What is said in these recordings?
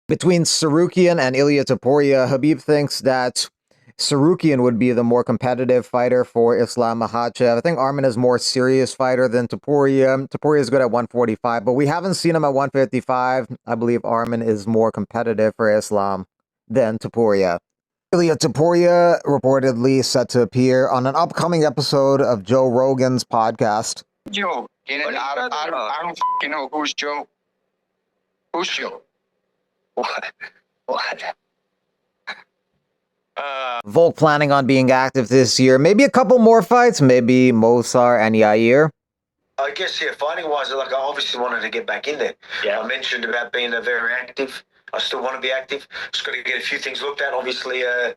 Between Sarukian and Ilya Topuria, Khabib thinks that Sarukian would be the more competitive fighter for Islam Makhachev. I think Arman is a more serious fighter than Topuria. Topuria is good at 145, but we haven't seen him at 155. I believe Arman is more competitive for Islam than Topuria. Ilya Topuria reportedly set to appear on an upcoming episode of Joe Rogan's podcast. Joe, I don't fucking know who's Joe. Who's Joe? What? Volk planning on being active this year. Maybe a couple more fights. Maybe Mosar and Yair. I guess, yeah, fighting-wise, like, I obviously wanted to get back in there. Yeah. I mentioned about being very active. I still want to be active. Just got to get a few things looked at. Obviously, a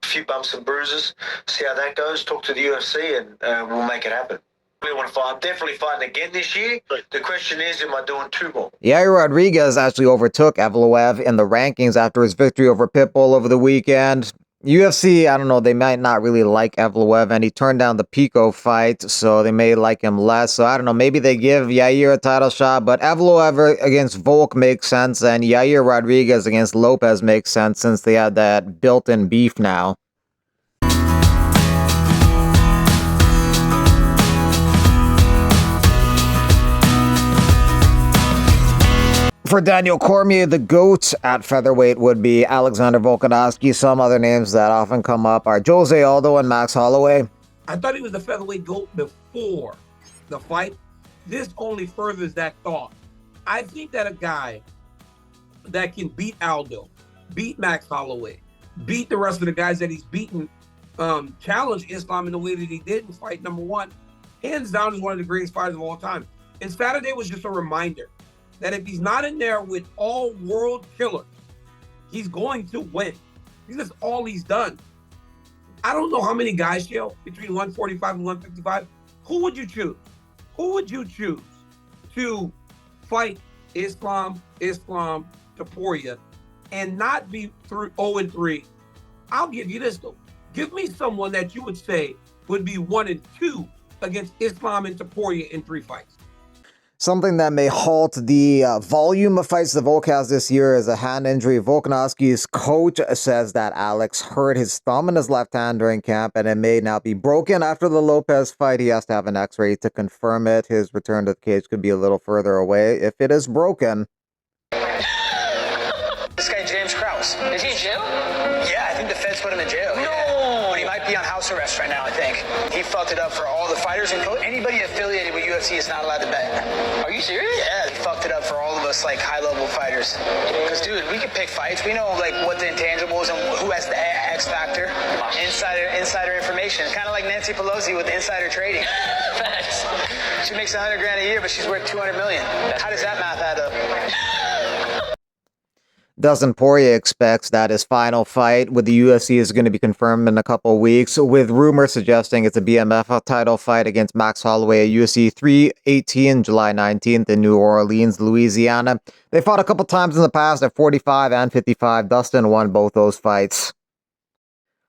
few bumps and bruises. See how that goes. Talk to the UFC, and we'll make it happen. I really want to fight. I'm definitely fighting again this year. The question is, am I doing two more? Yair Rodriguez actually overtook Evloev in the rankings after his victory over Pitbull over the weekend. UFC, I don't know, they might not really like Evloev, and he turned down the Pico fight, so they may like him less. So I don't know, maybe they give Yair a title shot, but Evloev against Volk makes sense, and Yair Rodriguez against Lopez makes sense since they had that built-in beef now. For Daniel Cormier, the GOAT at featherweight would be Alexander Volkanovski. Some other names that often come up are Jose Aldo and Max Holloway. I thought he was the featherweight GOAT before the fight. This only furthers that thought. I think that a guy that can beat Aldo, beat Max Holloway, beat the rest of the guys that he's beaten, challenge Islam in the way that he did in fight number one, hands down is one of the greatest fighters of all time. And Saturday was just a reminder that if he's not in there with all world killers, he's going to win. That's all he's done. I don't know how many guys, Shale, between 145 and 155. Who would you choose? Who would you choose to fight Islam, Topuria, and not be 0-3? I'll give you this, though. Give me someone that you would say would be 1-2 against Islam and Topuria in 3 fights. Something that may halt the volume of fights the Volk has this year is a hand injury. Volkanovski's coach says that Alex hurt his thumb in his left hand during camp, and it may now be broken after the Lopez fight. He has to have an x-ray to confirm it. His return to the cage could be a little further away if it is broken. This guy, James Krause. Is he in jail? Yeah, I think the feds put him in jail. No! Yeah. But he might be on house arrest right now, I think. He fucked it up for all the fighters, and anybody affiliated with UFC is not allowed to bet. Are you serious? Yeah, he fucked it up for all of us, like, high-level fighters. Because, dude, we can pick fights. We know, like, what the intangibles and who has the X factor. Insider information. Kind of like Nancy Pelosi with insider trading. Facts. She makes $100 grand a year, but she's worth $200 million. How does that math add up? Dustin Poirier expects that his final fight with the UFC is going to be confirmed in a couple of weeks, with rumors suggesting it's a BMF title fight against Max Holloway at UFC 318 July 19th in New Orleans, Louisiana. They fought a couple times in the past at 45 and 55. Dustin won both those fights.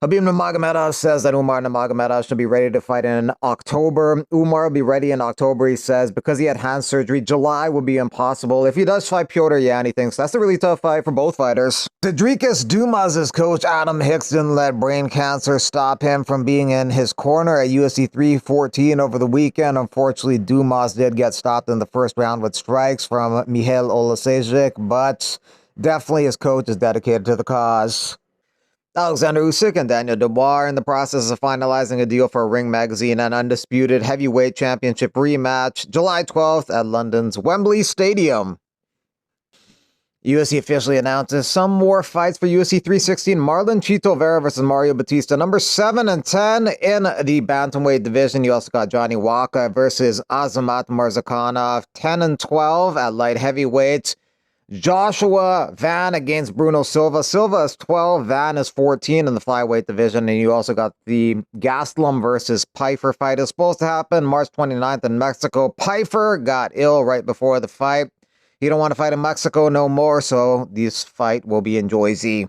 Khabib Nurmagomedov says that Umar Nurmagomedov should be ready to fight in October. Umar will be ready in October, he says, because he had hand surgery. July will be impossible. If he does fight Piotr Yan, he thinks that's a really tough fight for both fighters. Tadrikas Dumas' coach Adam Hicks didn't let brain cancer stop him from being in his corner at UFC 314 over the weekend. Unfortunately, Dumas did get stopped in the first round with strikes from Mihail Olasejic, but definitely his coach is dedicated to the cause. Alexander Usyk and Daniel Dubois are in the process of finalizing a deal for a Ring Magazine and Undisputed Heavyweight Championship rematch July 12th at London's Wembley Stadium. UFC officially announces some more fights for UFC 316. Marlon Chito Vera versus Mario Batista, number 7 and 10 in the bantamweight division. You also got Johnny Walker versus Azamat Murzakanov, 10 and 12 at light heavyweight. Joshua Van against Bruno Silva. Silva is 12, Van is 14 in the flyweight division. And you also got the Gastelum versus Pfeiffer fight. Is supposed to happen March 29th in Mexico. Pfeiffer got ill right before the fight. He don't want to fight in Mexico no more, so this fight will be in Jersey.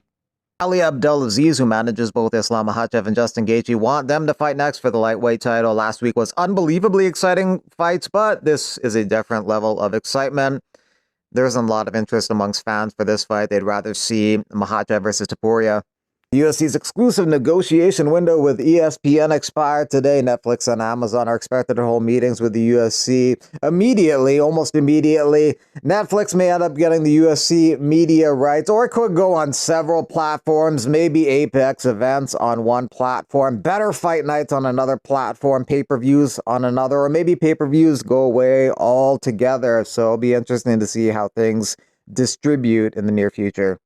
Ali Abdelaziz, who manages both Islam Makhachev and Justin Gaethje, want them to fight next for the lightweight title. Last week was unbelievably exciting fights, but this is a different level of excitement. There isn't a lot of interest amongst fans for this fight. They'd rather see Makhachev versus Topuria. The UFC's exclusive negotiation window with ESPN expired today. Netflix and Amazon are expected to hold meetings with the UFC immediately, almost immediately. Netflix may end up getting the UFC media rights, or it could go on several platforms, maybe Apex events on one platform, better fight nights on another platform, pay-per-views on another, or maybe pay-per-views go away altogether. So it'll be interesting to see how things distribute in the near future.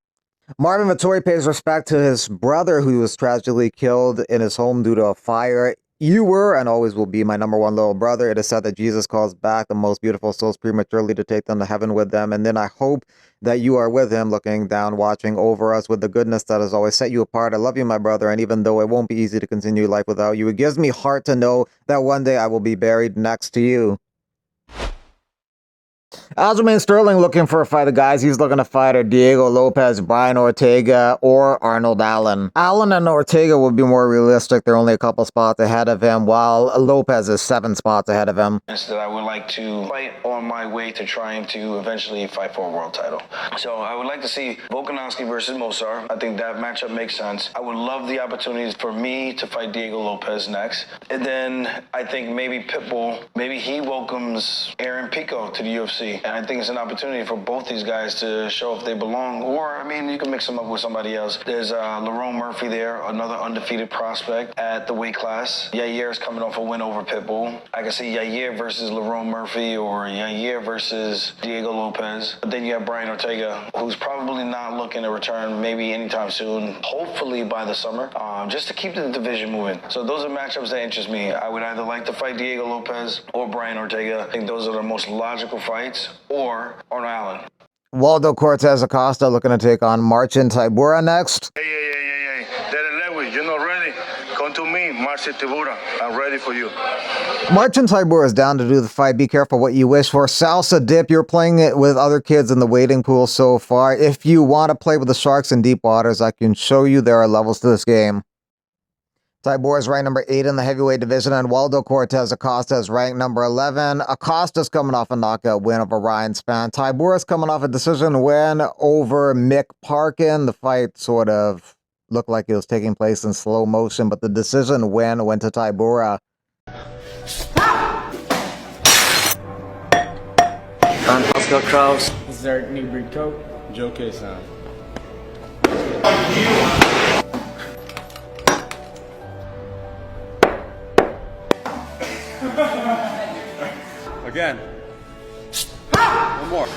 Marvin Vettori pays respect to his brother who was tragically killed in his home due to a fire. You were and always will be my number one little brother. It is said that Jesus calls back the most beautiful souls prematurely to take them to heaven with them. And then I hope that you are with him, looking down, watching over us with the goodness that has always set you apart. I love you, my brother. And even though it won't be easy to continue life without you, it gives me heart to know that one day I will be buried next to you. Aljamain Sterling looking for a fight. The guys he's looking to fight are Diego Lopez, Brian Ortega, or Arnold Allen. Allen and Ortega would be more realistic. They're only a couple spots ahead of him, while Lopez is 7 spots ahead of him. That I would like to fight on my way to trying to eventually fight for a world title. So I would like to see Volkanovski versus Mosar. I think that matchup makes sense. I would love the opportunities for me to fight Diego Lopez next. And then I think maybe Pitbull, maybe he welcomes Aaron Pico to the UFC. And I think it's an opportunity for both these guys to show if they belong. Or, I mean, you can mix them up with somebody else. There's Lerone Murphy there, another undefeated prospect at the weight class. Yair is coming off a win over Pitbull. I can see Yair versus Lerone Murphy or Yair versus Diego Lopez. But then you have Brian Ortega, who's probably not looking to return maybe anytime soon, hopefully by the summer, just to keep the division moving. So those are matchups that interest me. I would either like to fight Diego Lopez or Brian Ortega. I think those are the most logical fights, or Arnold Allen. Waldo Cortez Acosta looking to take on Marcin Tybura next. Hey. Derek Lewis, you're not ready? Come to me, Marcin Tybura. I'm ready for you. Marcin Tybura is down to do the fight. Be careful what you wish for. Salsa dip. You're playing it with other kids in the waiting pool so far. If you want to play with the sharks in deep waters, I can show you there are levels to this game. Tybura is ranked number 8 in the heavyweight division, and Waldo Cortez Acosta is ranked number 11. Acosta's coming off a knockout win over Ryan Spann. Tybura's coming off a decision win over Mick Parkin. The fight sort of looked like it was taking place in slow motion, but the decision win went to Tybura. I'm Pascal Kraus. This is Eric New Breed Coat. Joe K-Sound. Again. One more.